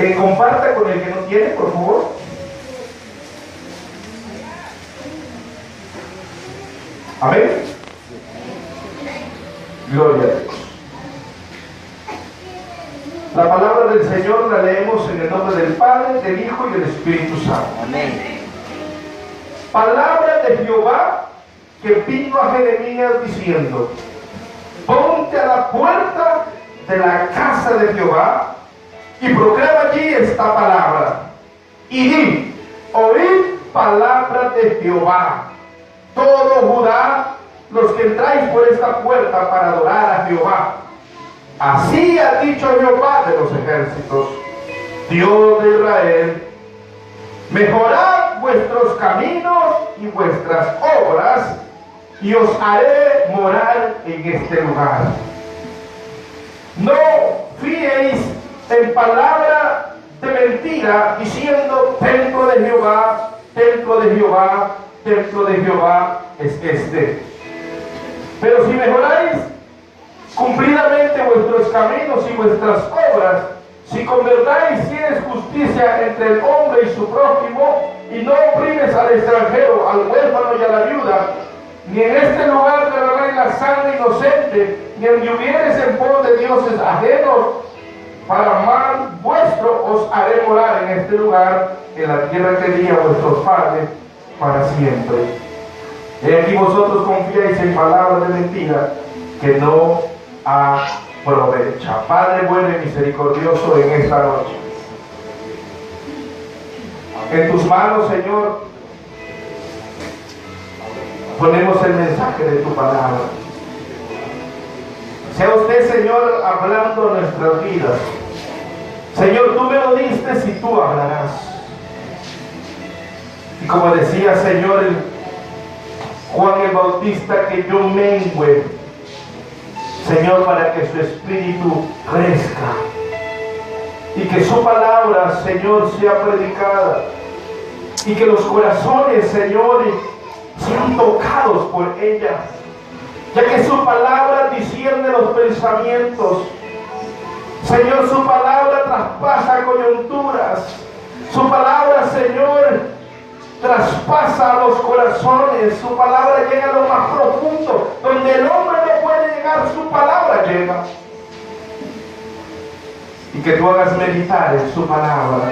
Que comparta con el que no tiene, por favor. Amén. Gloria a Dios. La palabra del Señor la leemos en el nombre del Padre, del Hijo y del Espíritu Santo. Amén. Palabra de Jehová que vino a Jeremías diciendo: ponte a la puerta de la casa de Jehová y proclama allí esta palabra. Y di: oíd palabra de Jehová, todo Judá, los que entráis por esta puerta para adorar a Jehová. Así ha dicho Jehová de los ejércitos, Dios de Israel: mejorad vuestros caminos y vuestras obras, y os haré morar en este lugar. No fiéis en palabra de mentira, diciendo: templo de Jehová, templo de Jehová, templo de Jehová es este. Pero si mejoráis cumplidamente vuestros caminos y vuestras obras, si convertáis y es justicia entre el hombre y su prójimo, y no oprimes al extranjero, al huérfano y a la viuda, ni en este lugar derramáis la sangre inocente, ni anduvieres en pos de dioses ajenos, para mal vuestro os haré morar en este lugar, en la tierra que di a vuestros padres para siempre. He aquí vosotros confiáis en palabras de mentira que no aprovecha. Padre bueno y misericordioso, en esta noche, en tus manos, Señor, ponemos el mensaje de tu palabra. Sea usted, Señor, hablando nuestras vidas. Señor, tú me lo diste y tú hablarás. Y como decía, Señor, Juan el Bautista, que yo mengüe, Señor, para que su espíritu crezca y que su palabra, Señor, sea predicada y que los corazones, Señor, sean tocados por ella, ya que su palabra discierne los pensamientos. Señor, su palabra traspasa coyunturas, su palabra, Señor, traspasa los corazones, su palabra llega a lo más profundo, donde el hombre no puede llegar, su palabra llega. Y que tú hagas meditar en su palabra,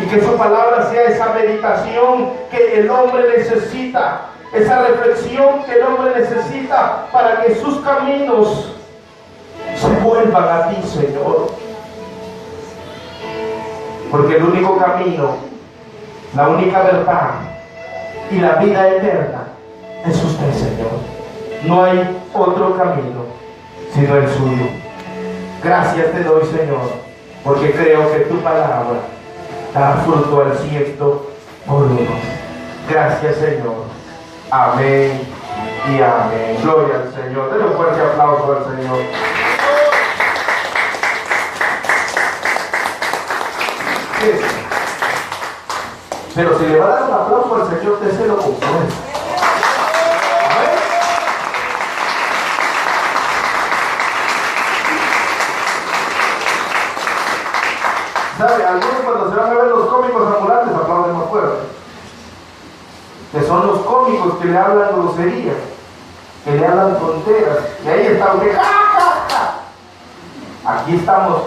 y que su palabra sea esa meditación que el hombre necesita, esa reflexión que el hombre necesita para que sus caminos se vuelvan a ti, Señor. Porque el único camino, la única verdad y la vida eterna es usted, Señor. No hay otro camino sino el suyo. Gracias te doy, Señor, porque creo que tu palabra dará fruto al 100%. Gracias, Señor. Amén y amén. Gloria al Señor. Denle un fuerte aplauso al Señor. Sí. Pero si le va a dar un aplauso al Señor, déselo con fuerza. ¿Amén? ¿Sabe? Algunos cuando se van a ver los cómicos ambulantes aplauden más fuerte. Que son los cómicos que le hablan groserías, que le hablan tonteras. Y ahí está usted. ¡Ja, ja, ja! Aquí estamos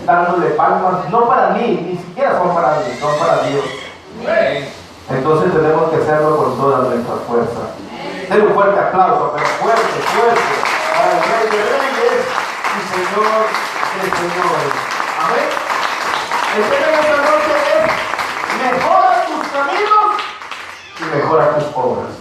dándole palmas, no para mí, ni siquiera son para mí, son para Dios. Entonces tenemos que hacerlo con toda nuestra fuerza. Denle un fuerte aplauso, pero fuerte, fuerte, para el Rey de Reyes y Señor de Señores. Amén. El tema de esta noche es: mejora tus caminos y mejora tus obras.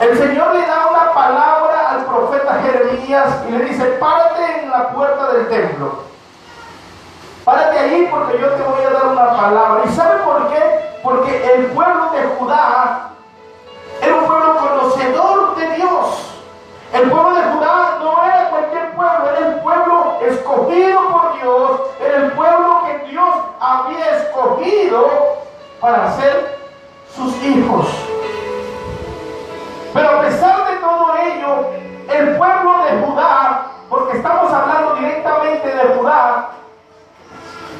El Señor le da una palabra al profeta Jeremías y le dice: párate en la puerta del templo. Párate allí porque yo te voy a dar una palabra. ¿Y sabe por qué? Porque el pueblo de Judá era un pueblo conocedor de Dios. El pueblo de Judá no era cualquier pueblo, era el pueblo escogido por Dios, era el pueblo que Dios había escogido para ser sus hijos. Pero a pesar de todo ello, el pueblo de Judá, porque estamos hablando directamente de Judá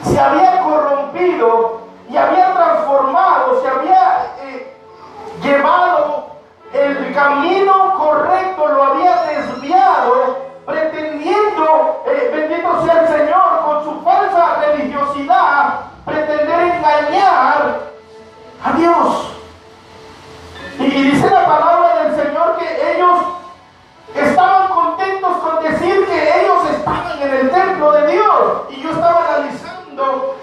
se había corrompido y había transformado, se había llevado el camino correcto, lo había desviado, pretendiendo, bendito sea el Señor, con su falsa religiosidad, pretender engañar a Dios. Y dice la palabra del Señor que ellos estaban contentos con decir que ellos estaban en el templo de Dios. Y yo estaba analizando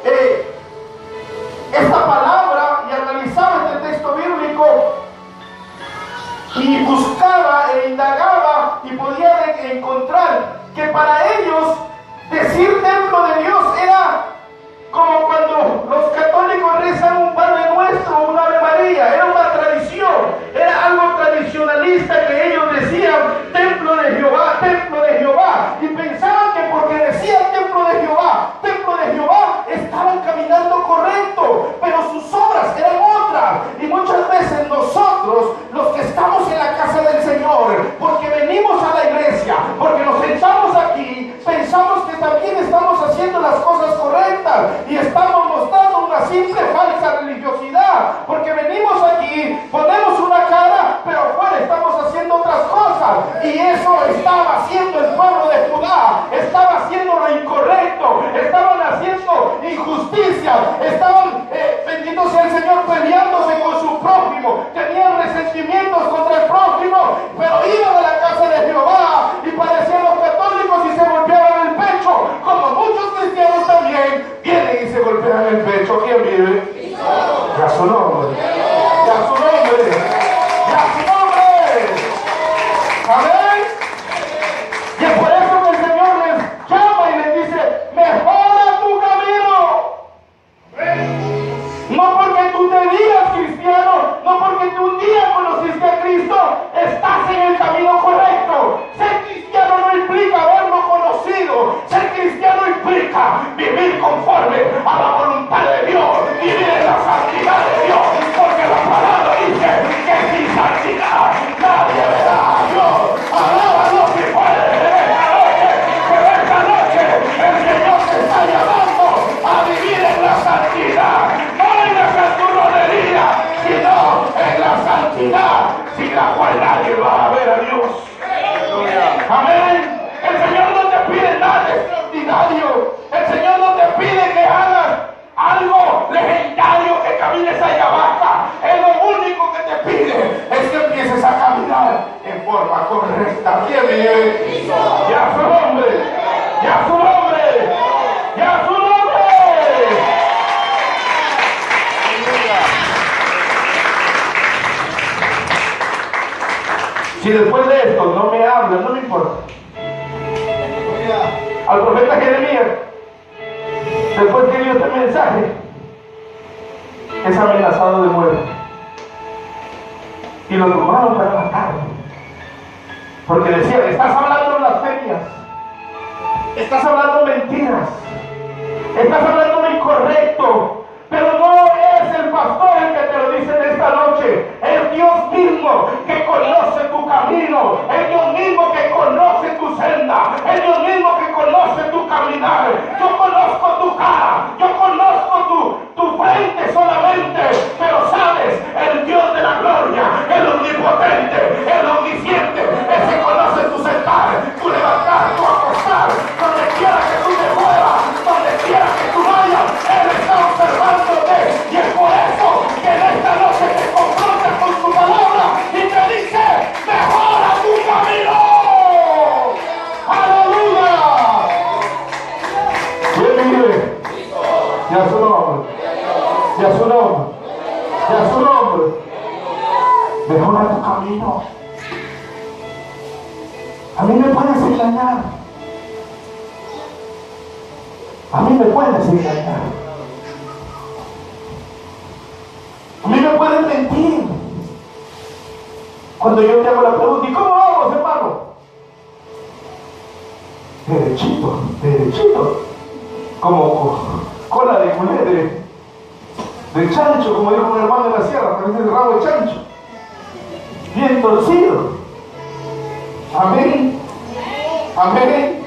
esta palabra y analizaba este texto bíblico y buscaba e indagaba y podía encontrar que para ellos decir templo de Dios era como cuando los católicos rezan un Padre Nuestro, un Ave María. Era una tradición, era algo tradicionalista que ellos decían templo de Jehová, y pensaban que porque decían templo de Jehová, estaban caminando correcto, pero sus obras eran otras. Y muchas veces nosotros, los que estamos en la casa del Señor, porque venimos a la iglesia, porque nos sentamos aquí, pensamos que también estamos haciendo las cosas correctas y estamos mostrando una simple falsa religiosidad, porque venimos aquí, ponemos una cara, pero afuera estamos haciendo otras cosas. Y eso estaba haciendo el pueblo de Judá, estaba haciendo lo incorrecto, estaban haciendo injusticia, estaban, bendito sea el Señor, peleándose con su prójimo, tenían resentimientos contra el prójimo, pero iban a la casa de Jehová y parecían los católicos y se golpeaban el pecho, como muchos cristianos también vienen y se golpean el pecho. ¿Quién vive? Ya su nombre, ya su nombre, ya su nombre. Amén. Y es por eso que el Señor les llama y les dice: mejora tu camino. No porque tú te digas cristiano, no porque tú un día conociste a Cristo, estás en el camino correcto. Ser cristiano no implica haberlo conocido. Ser cristiano implica vivir conforme a la voluntad de Dios, vivir en la santidad de Dios, porque la palabra dice que sin santidad nadie verá a Dios. Alábalo si puedes en esta noche, pero esta noche el Señor te está llamando a vivir en la santidad, no en la santurronería, sino en la santidad, sin la cual nadie va a ver a Dios. Amén. El Señor no te pide nada extraordinario. El Señor no te pide que hagas algo legendario, que camines allá abajo. Él lo único que te pide es que empieces a caminar en forma correcta. ¿Quién vive? Ya su nombre, ya su nombre, ya su nombre. Si después de esto no me hablan, no me importa. Al profeta Jeremías, después que dio este mensaje, es amenazado de muerte. Y lo tomaron para matarlo. Porque decían: estás hablando blasfemias, estás hablando mentiras, estás hablando lo incorrecto. Pero no es el pastor el que te lo dice en esta noche. Es Dios mismo que conoce tu camino. Es Dios mismo que conoce tu senda. Es Dios mismo que conoce tu caminar. Yo conozco tu cara. Yo conozco tu frente solamente. Pero sabes, el Dios de la gloria, el omnipotente, el omnisciente, ese conoce tu sentar, tu levantar, tu acostar, donde quiera que tú te muevas, donde quiera que tú vayas, Él está observándote. Y es por eso que en esta noche te confronta con su palabra y te dice: mejora tu camino. ¡Aleluya! ¿Quién vive? Ya su nombre, ya su nombre, ya su nombre. Mejora tu camino. A mí me puedes engañar. A mí me puedes engañar. A mí me pueden mentir. Cuando yo te hago la pregunta: ¿y cómo vamos, hermano? Derechito, derechito. Como cola de culé, de chancho, como dijo un hermano de la sierra, parece el rabo de chancho. Bien torcido. Amén. Amén.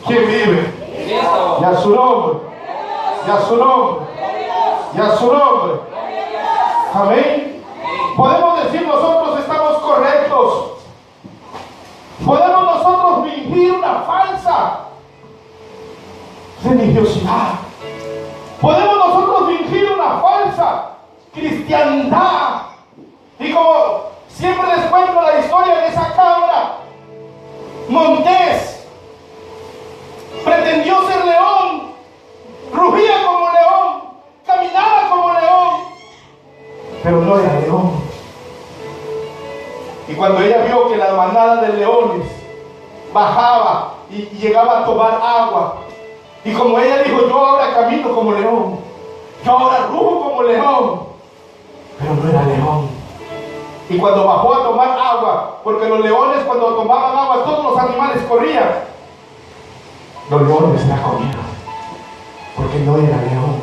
¿Quién vive? Y a su nombre. Y a su nombre. Y a su nombre. Amén. Podemos decir nosotros estamos correctos. Podemos nosotros fingir una falsa religiosidad. Podemos nosotros fingir una falsa cristiandad. Y como siempre les cuento la historia de esa cabra, Montés pretendió ser león, rugía como león, caminaba como león, pero no era león. Y cuando ella vio que la manada de leones bajaba y llegaba a tomar agua, y como ella dijo, yo ahora camino como león, yo ahora rujo como león, pero no era león. Y cuando bajó a tomar agua, porque los leones cuando tomaban agua todos los animales corrían, los leones la comieron, porque no era león,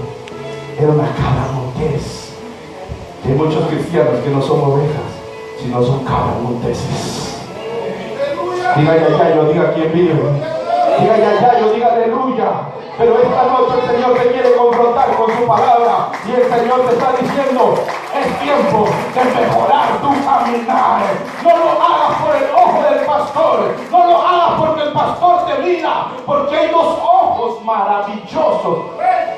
era una cabra montés. Hay muchos cristianos que no son ovejas, sino son cabras monteses. Diga ya, yo diga quién vive. Diga ya, yo diga aleluya. Pero esta noche el Señor te quiere confrontar con su palabra. Y el Señor te está diciendo, es tiempo de mejorar tu caminar. No lo hagas por el ojo del pastor. No lo hagas porque el pastor te mira. Porque hay dos ojos maravillosos,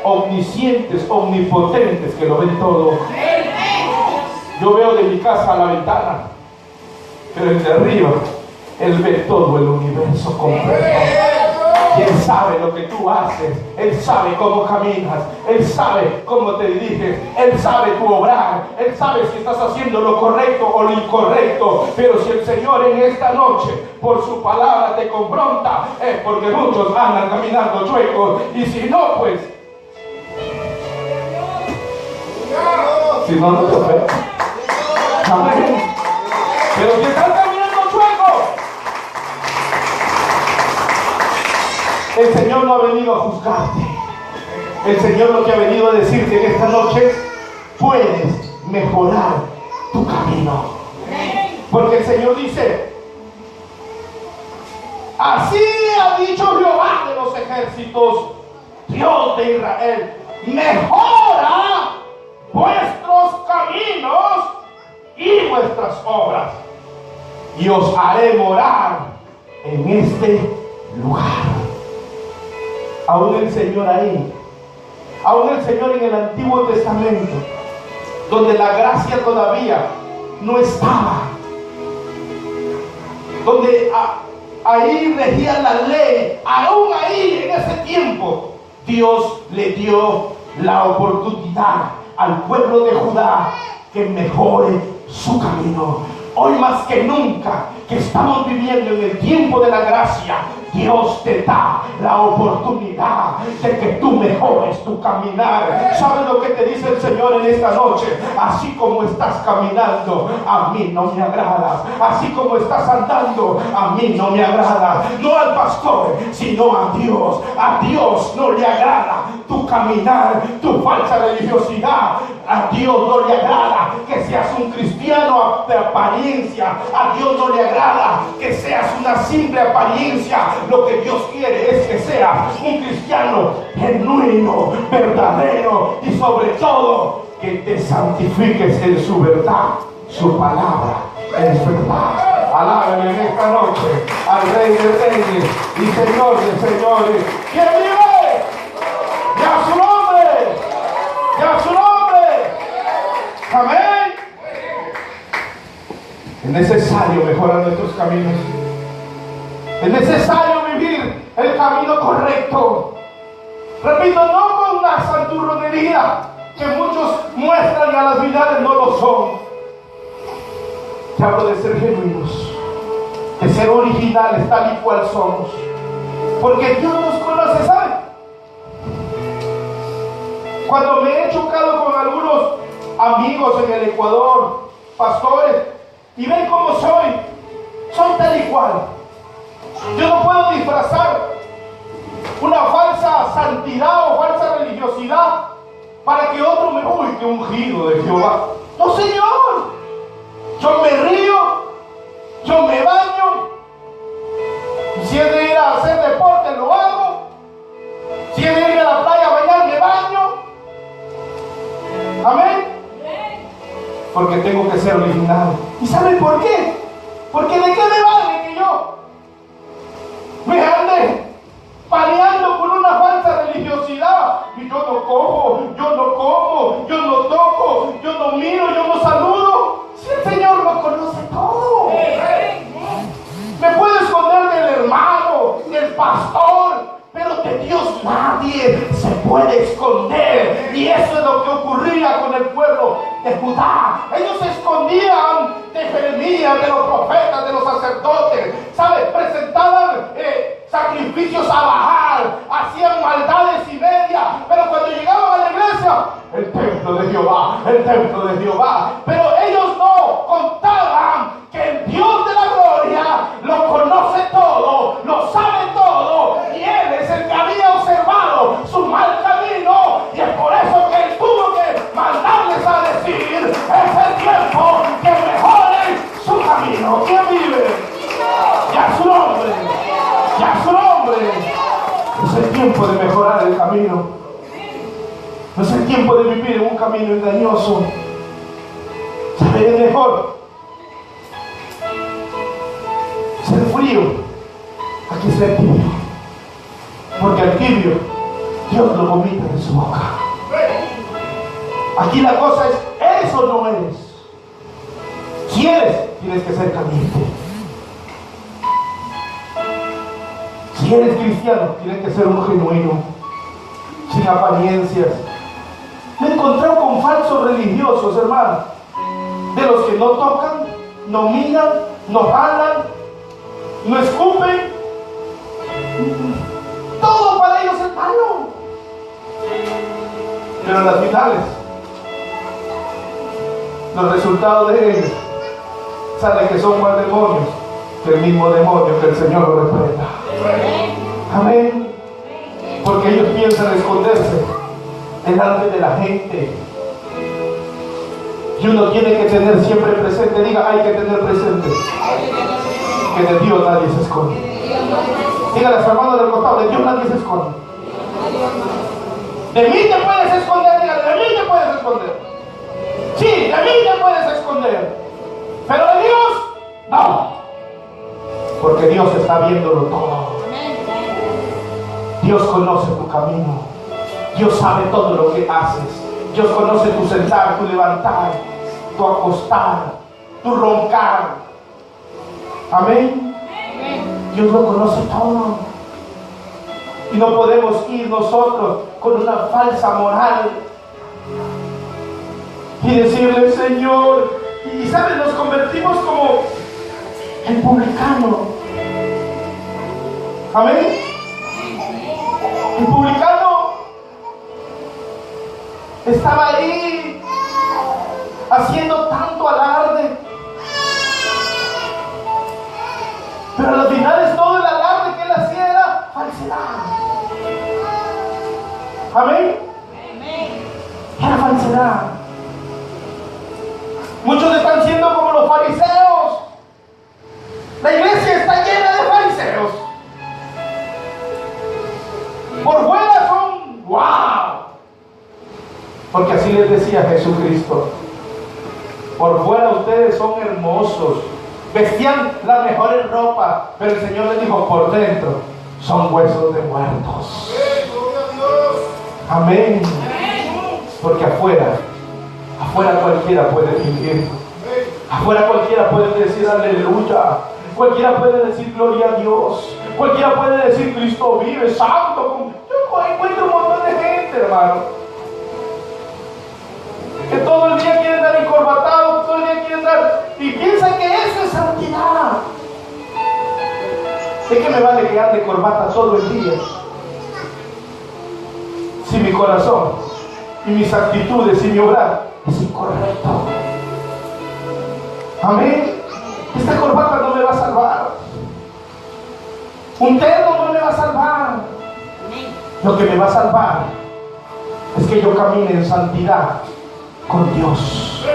omniscientes, omnipotentes, que lo ven todo. Yo veo de mi casa a la ventana, pero el de arriba, Él ve todo el universo completo. Y Él sabe lo que tú haces, Él sabe cómo caminas, Él sabe cómo te diriges, Él sabe tu obrar, Él sabe si estás haciendo lo correcto o lo incorrecto. Pero si el Señor en esta noche por su palabra te confronta, es porque muchos andan caminando chuecos. Y si no, pues si no, no te ofendas. Amén. Pero si están caminando chuecos, el Señor no ha venido a juzgarte. El Señor lo que ha venido a decirte en esta noche es: puedes mejorar tu camino. Porque el Señor dice: así ha dicho Jehová de los ejércitos, Dios de Israel, mejora vuestros caminos y vuestras obras, y os haré morar en este lugar. Aún el Señor ahí, aún el Señor en el Antiguo Testamento, donde la gracia todavía no estaba, donde ahí regía la ley, aún ahí en ese tiempo Dios le dio la oportunidad al pueblo de Judá que mejore su camino. Hoy más que nunca que estamos viviendo en el tiempo de la gracia, Dios te da la oportunidad de que tú mejores tu caminar. ¿Sabes lo que te dice el Señor en esta noche? Así como estás caminando, a mí no me agradas. Así como estás andando, a mí no me agradas. No al pastor, sino a Dios. A Dios no le agrada tu caminar, tu falsa religiosidad. A Dios no le agrada que seas un cristiano de apariencia. A Dios no le agrada que seas una simple apariencia. Lo que Dios quiere es que seas un cristiano genuino, verdadero, y sobre todo que te santifiques en su verdad. Su palabra es verdad. Alábenle en esta noche al Rey de Reyes y Señor de Señores. ¿Quién vive? ¡Y a su nombre! ¡Y a su nombre! Amén. Es necesario mejorar nuestros caminos. Es necesario vivir el camino correcto. Repito, no con una santurronería que muchos muestran y a las finales no lo son. Te hablo de ser genuinos, de ser originales tal y cual somos. Porque Dios nos conoce, ¿sabe? Cuando me he chocado con algunos amigos en el Ecuador, pastores, y ven cómo soy tal y cual. Yo no puedo disfrazar una falsa santidad o falsa religiosidad para que otro me uy, que ungido de Jehová. No, Señor. Yo me río, yo me baño, si es de ir a hacer deporte lo hago, porque tengo que ser original. ¿Y saben por qué? Porque ¿de qué me vale que yo me ande peleando con una falsa religiosidad? Y yo no cojo, yo no como, yo no toco, yo no miro, yo no saludo. Si el Señor lo conoce todo. Me puedo esconder del hermano, del pastor, pero de Dios nadie se puede esconder. Y eso es lo que ocurría con el pueblo de Judá. Ellos se escondían de Jeremías, de los profetas, de los sacerdotes. ¿Sabes? Presentaban sacrificios a Baal, hacían maldades y medias. Pero cuando llegaban a la iglesia, el templo de Jehová, el templo de Jehová. Pero ellos no contaban que el Dios de la gloria lo conoce todo, lo sabe todo, y Él es el que había observado su mal camino, y es por eso que Él tuvo que mandarles a decir: es el tiempo que mejoren su camino. ¿Quién vive? Ya su nombre, ya su nombre. Es el tiempo de mejorar el camino. No es el tiempo de vivir en un camino engañoso. ¿Sabe? Es mejor ser frío a que ser tibio, porque al tibio Dios lo vomita de su boca. Aquí la cosa es: ¿eres o no eres? Si eres, tienes que ser caliente. Si eres cristiano, tienes que ser un genuino, sin apariencias. Me he encontrado con falsos religiosos, hermano, de los que no tocan, no miran, no jalan, no escupen. Todo para ellos es malo. Pero en las finales, los resultados de ellos salen que son más demonios que el mismo demonio que el Señor lo reprenda. Amén. Porque ellos piensan esconderse delante de la gente. Y uno tiene que tener siempre presente, diga, hay que tener presente que de Dios nadie se esconde. Dígale a su hermano del costado: de Dios nadie se esconde. De mí te puedes esconder, dígale: de mí te puedes esconder. Sí, de mí te puedes esconder, pero de Dios no, porque Dios está viéndolo todo. Dios conoce tu camino, Dios sabe todo lo que haces, Dios conoce tu sentar, tu levantar, tu acostar, tu roncar. Amén. Dios lo conoce todo. Y no podemos ir nosotros con una falsa moral y decirle: Señor, y ¿sabes? Nos convertimos como el publicano. Amén. El publicano estaba ahí haciendo tanto alarde, pero a los finales todo el alarde que él hacía era falsedad. Amén. Era falsedad. Muchos están siendo como los fariseos. La iglesia está llena de fariseos. Por fuera son wow, porque así les decía Jesucristo: por fuera ustedes son hermosos, vestían las mejores ropas, pero el Señor les dijo: por dentro son huesos de muertos. Amén. Porque afuera cualquiera puede vivir, afuera cualquiera puede decir aleluya, cualquiera puede decir gloria a Dios, cualquiera puede decir Cristo vive, santo. Yo encuentro un montón de gente, hermano, que todo el día quieren estar encorbatados, todo el día quieren estar, y piensan que eso es santidad. ¿De qué me vale que ande corbata todo el día si mi corazón y mis actitudes y mi obrar es incorrecto? Amén. Esta corbata no me va a salvar, un terno no me va a salvar. Lo que me va a salvar es que yo camine en santidad con Dios,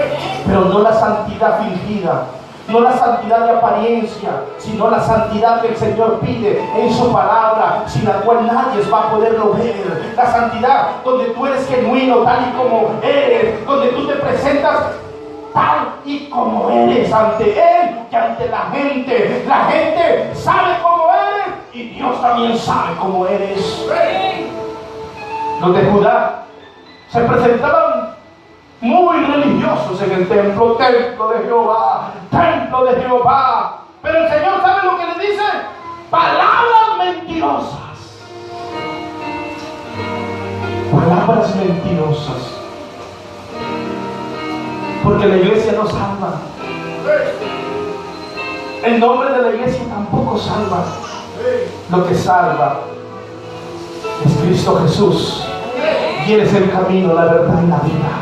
pero no la santidad fingida, no la santidad de apariencia, sino la santidad que el Señor pide en su palabra, sin la cual nadie va a poderlo ver. La santidad donde tú eres genuino tal y como eres, donde tú te presentas tal y como eres ante Él y ante la gente. La gente sabe cómo eres y Dios también sabe cómo eres. Los de Judá se presentaban muy religiosos en el templo, templo de Jehová, templo de Jehová. Pero el Señor, ¿sabe lo que le dice? Palabras mentirosas. Palabras mentirosas. Porque la iglesia no salva. El nombre de la iglesia tampoco salva. Lo que salva es Cristo Jesús. Y Él es el camino, la verdad y la vida.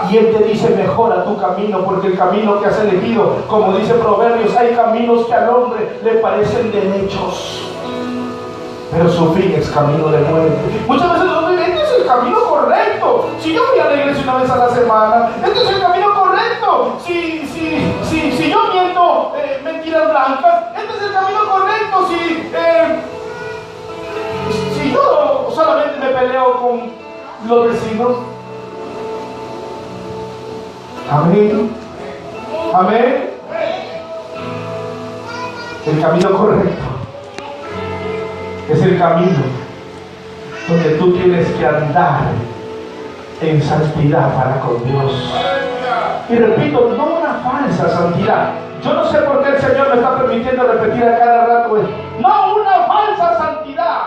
Y Él te dice: mejora tu camino, porque el camino que has elegido, como dice Proverbios, hay caminos que al hombre le parecen derechos, pero su fin es camino de muerte. Muchas veces nos dicen: este es el camino correcto. Si yo voy a la iglesia una vez a la semana, este es el camino correcto. Si yo miento mentiras blancas, este es el camino correcto. Si yo solamente me peleo con los vecinos. Amén. Amén. El camino correcto es el camino donde tú tienes que andar en santidad para con Dios. Y repito, no una falsa santidad. Yo no sé por qué el Señor me está permitiendo repetir a cada rato esto. No una falsa santidad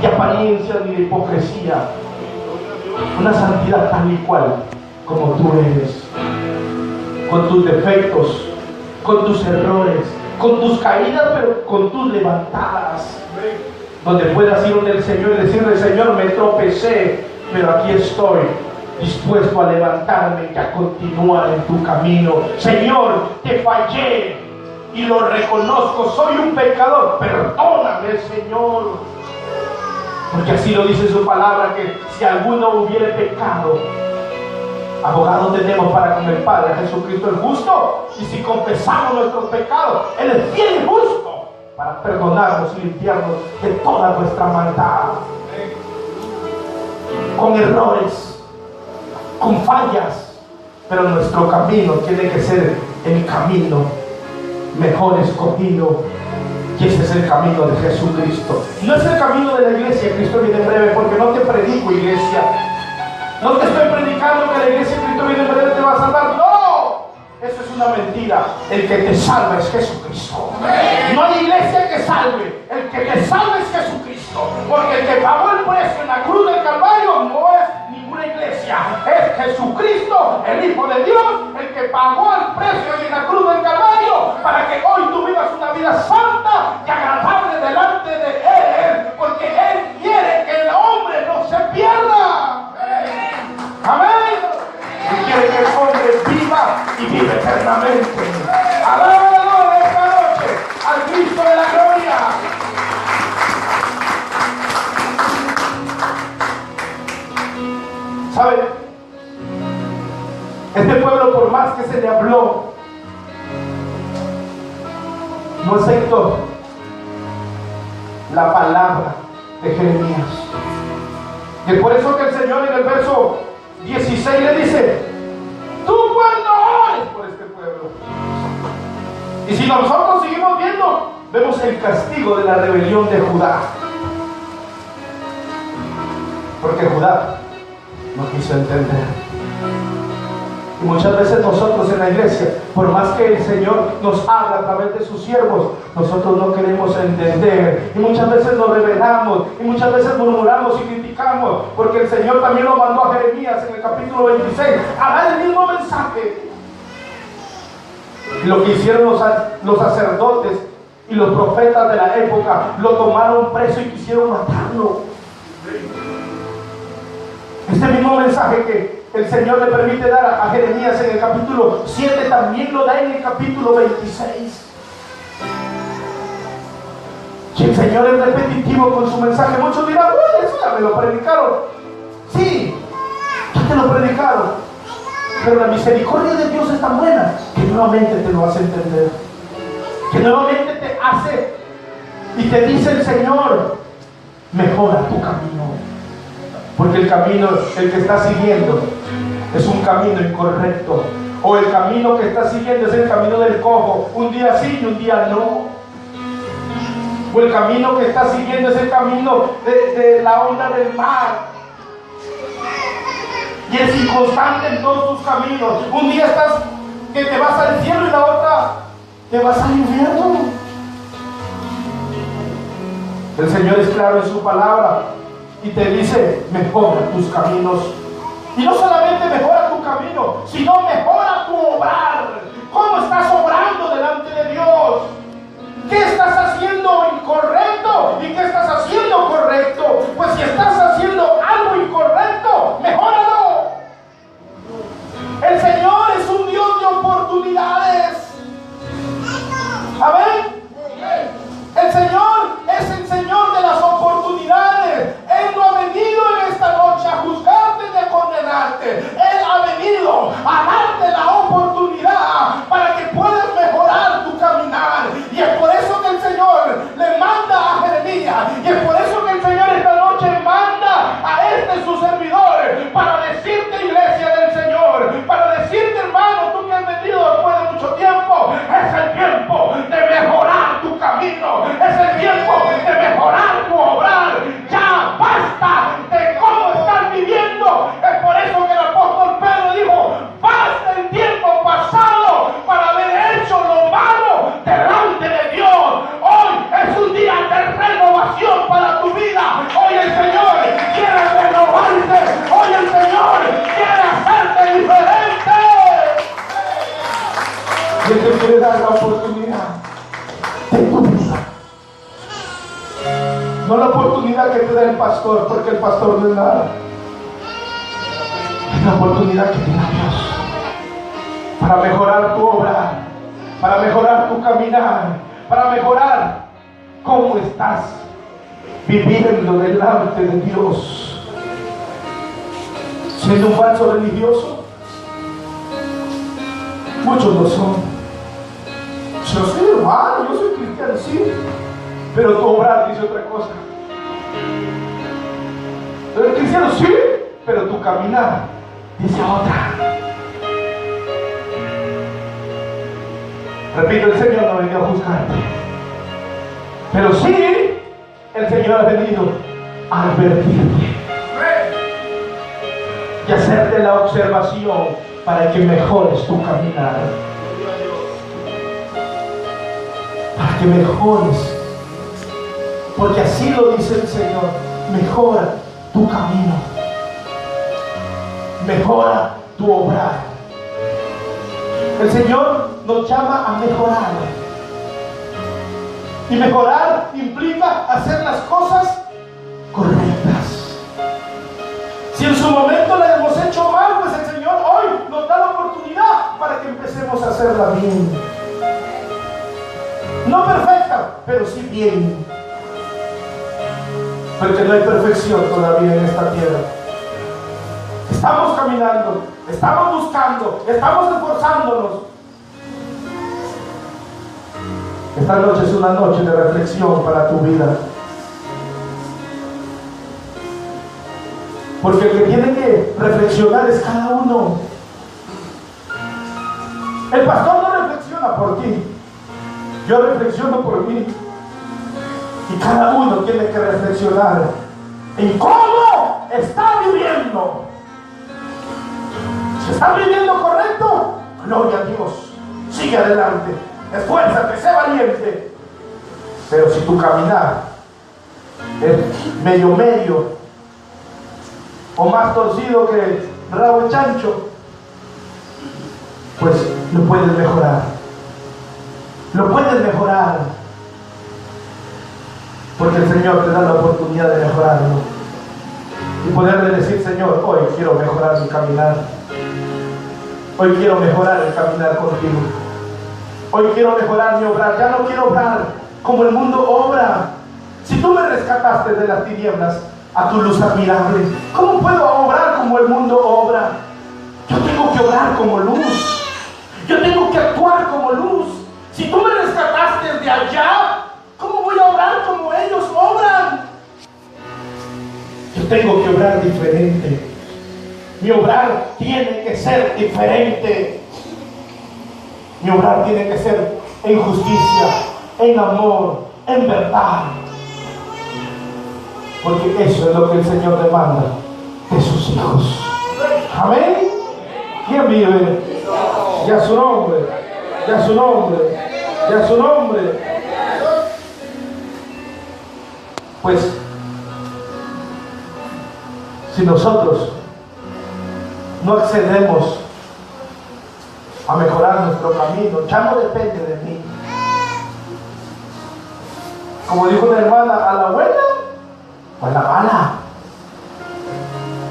de apariencia ni de hipocresía. Una santidad tal y cual como tú eres, con tus defectos, con tus errores, con tus caídas, pero con tus levantadas, donde puedas ir donde el Señor y decirle: Señor, me tropecé, pero aquí estoy, dispuesto a levantarme y a continuar en tu camino. Señor, te fallé y lo reconozco, soy un pecador, perdóname, Señor, porque así lo dice su palabra, que si alguno hubiere pecado, abogado tenemos para con el Padre, Jesucristo el justo. Y si confesamos nuestros pecados, Él es fiel y justo para perdonarnos y limpiarnos de toda nuestra maldad. Con errores, con fallas, pero nuestro camino tiene que ser el camino mejor escogido, y ese es el camino de Jesucristo. No es el camino de la iglesia. Cristo viene en breve, porque no te predico, iglesia. No te estoy predicando que la iglesia de Cristo viene en breve te va a salvar. ¡No! Eso es una mentira. El que te salva es Jesucristo. No hay iglesia que salve. El que te salva es Jesucristo. Porque el que pagó el precio en la cruz del Calvario no es ninguna iglesia. Es Jesucristo, el Hijo de Dios, el que pagó el precio en la cruz del Calvario para que hoy tú vivas una vida santa y agradable delante de Él. Porque Él quiere que el hombre no se pierda. Amén. Y quiere que el hombre viva y vive eternamente. Alábalo esta noche al Cristo de la gloria. ¿Saben? Este pueblo, por más que se le habló, no aceptó la palabra de Jeremías. Y es por eso que el Señor en el verso 16 le dice: tú cuando ores por este pueblo. Y si nosotros seguimos viendo, vemos el castigo de la rebelión de Judá, porque Judá no quiso entender. Y muchas veces nosotros en la iglesia, por más que el Señor nos habla a través de sus siervos, nosotros no queremos entender. Y muchas veces nos rebelamos, y muchas veces murmuramos y criticamos, porque el Señor también lo mandó a Jeremías en el capítulo 26 a dar el mismo mensaje. Y lo que hicieron los sacerdotes y los profetas de la época, lo tomaron preso y quisieron matarlo. Este mismo mensaje que el Señor le permite dar a Jeremías en el capítulo 7, también lo da en el capítulo 26. Y el Señor es repetitivo con su mensaje. Muchos dirán: uy, eso ya me lo predicaron. Sí, ya te lo predicaron, pero la misericordia de Dios es tan buena que nuevamente te lo hace entender, que nuevamente te hace y te dice el Señor: mejora tu camino. Porque el camino, el que estás siguiendo, es un camino incorrecto. O el camino que estás siguiendo es el camino del cojo, un día sí y un día no. O el camino que estás siguiendo es el camino de la onda del mar. Y es inconstante en todos tus caminos. Un día estás que te vas al cielo y la otra te vas al infierno. El Señor es claro en su palabra y te dice: mejora tus caminos. Y no solamente mejora tu camino, sino mejora tu obrar. ¿Cómo estás obrando delante de Dios? ¿Qué estás haciendo incorrecto y qué estás haciendo correcto? Pues si estás haciendo algo incorrecto, mejóralo. El Señor es un Dios de oportunidades. Amén. El Señor es el Señor de las oportunidades. Él no ha venido en esta noche a juzgarte ni a condenarte. Él ha venido a darte la oportunidad para que puedas mejorar tu caminar. Y es por eso que el Señor le manda a Jeremías. Y es por eso que el Señor esta noche manda a su servidor para decirte, iglesia del Señor, para decirte, hermano, tú que has venido después de mucho tiempo, es el tiempo de mejorar tu camino. Es el tiempo de mejorar tu obrar. Ya basta de cómo estás viviendo. Es por eso que el apóstol Pedro dijo: basta el tiempo pasado para haber hecho lo malo delante de Dios. Hoy es un día de renovación para tu vida. Hoy el Señor quiere renovarte. Hoy el Señor quiere hacerte diferente. Y Él te quiere dar la oportunidad de tu vida. No la oportunidad que te da el pastor, porque el pastor no es nada. Es la oportunidad que te da Dios para mejorar tu obra, para mejorar tu caminar, para mejorar cómo estás viviendo delante de Dios. Siendo un falso religioso, muchos lo son. Yo soy hermano, yo soy cristiano, sí, pero tu obrar dice otra cosa. Tú eres cristiano, sí, pero tu caminar dice otra. Repito, el Señor no venido a juzgarte, pero sí, el Señor ha venido a advertirte y hacerte la observación para que mejores tu caminar, para que mejores, porque así lo dice el Señor: mejora tu camino, mejora tu obrar. El Señor nos llama a mejorar, y mejorar implica hacer las cosas correctas. Si en su momento la hemos hecho mal, pues el Señor hoy nos da la oportunidad para que empecemos a hacerla bien. No perfecta, pero sí bien. Porque no hay perfección todavía en esta tierra. Estamos caminando, estamos buscando, estamos esforzándonos. Esta noche es una noche de reflexión para tu vida. Porque el que tiene que reflexionar es cada uno. El pastor no reflexiona por ti, yo reflexiono por mí. Y cada uno tiene que reflexionar en cómo está viviendo. Si está viviendo correcto, gloria a Dios, sigue adelante, esfuérzate, sé valiente. Pero si tu caminar es medio o más torcido que rabo de chancho, pues lo puedes mejorar. Lo puedes mejorar, porque el Señor te da la oportunidad de mejorarlo y poderle decir: Señor, hoy quiero mejorar mi caminar. Hoy quiero mejorar el caminar contigo. Hoy quiero mejorar mi obrar. Ya no quiero obrar como el mundo obra. Si tú me rescataste de las tinieblas a tu luz admirable, ¿cómo puedo obrar como el mundo obra? Yo tengo que obrar como luz. Yo tengo que actuar como luz. Si tú me rescataste de allá, ¿cómo voy a obrar como ellos obran? Yo tengo que obrar diferente. Mi obrar tiene que ser diferente. Mi obrar tiene que ser en justicia, en amor, en verdad. Porque eso es lo que el Señor demanda de sus hijos. Amén. ¿Quién vive? Y a su nombre, y a su nombre, y a su nombre. Pues, si nosotros no accedemos a mejorar nuestro camino, ya no depende de mí. Como dijo una hermana, a la buena o a la mala.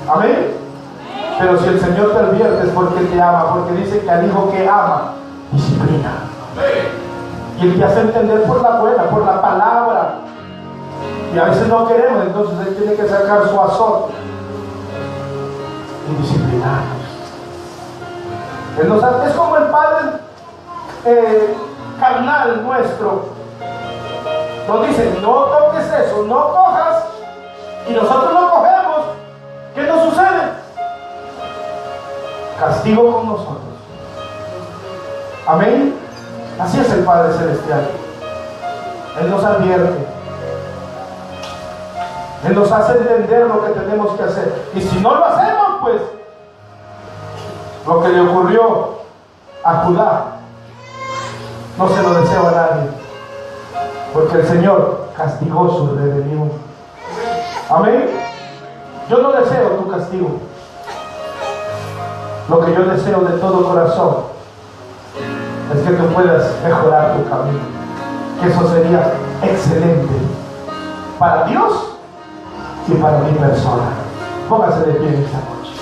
Amén. Pero si el Señor te advierte es porque te ama, porque dice que al hijo que ama, disciplina. Y Él te hace entender por la buena, por la palabra. Y a veces no queremos, entonces Él tiene que sacar su azote y disciplinarnos. Es como el Padre carnal nuestro. Nos dice, no toques eso, no cojas, y nosotros lo cogemos. ¿Qué nos sucede? Castigo con nosotros. Amén. Así es el Padre Celestial. Él nos advierte. Él nos hace entender lo que tenemos que hacer. Y si no lo hacemos, pues lo que le ocurrió a Judá no se lo deseo a nadie, porque el Señor castigó su rebelión. Amén. Yo no deseo tu castigo. Lo que yo deseo de todo corazón es que tú puedas mejorar tu camino, que eso sería excelente para Dios y para mi persona. Póngase de pie en esta noche.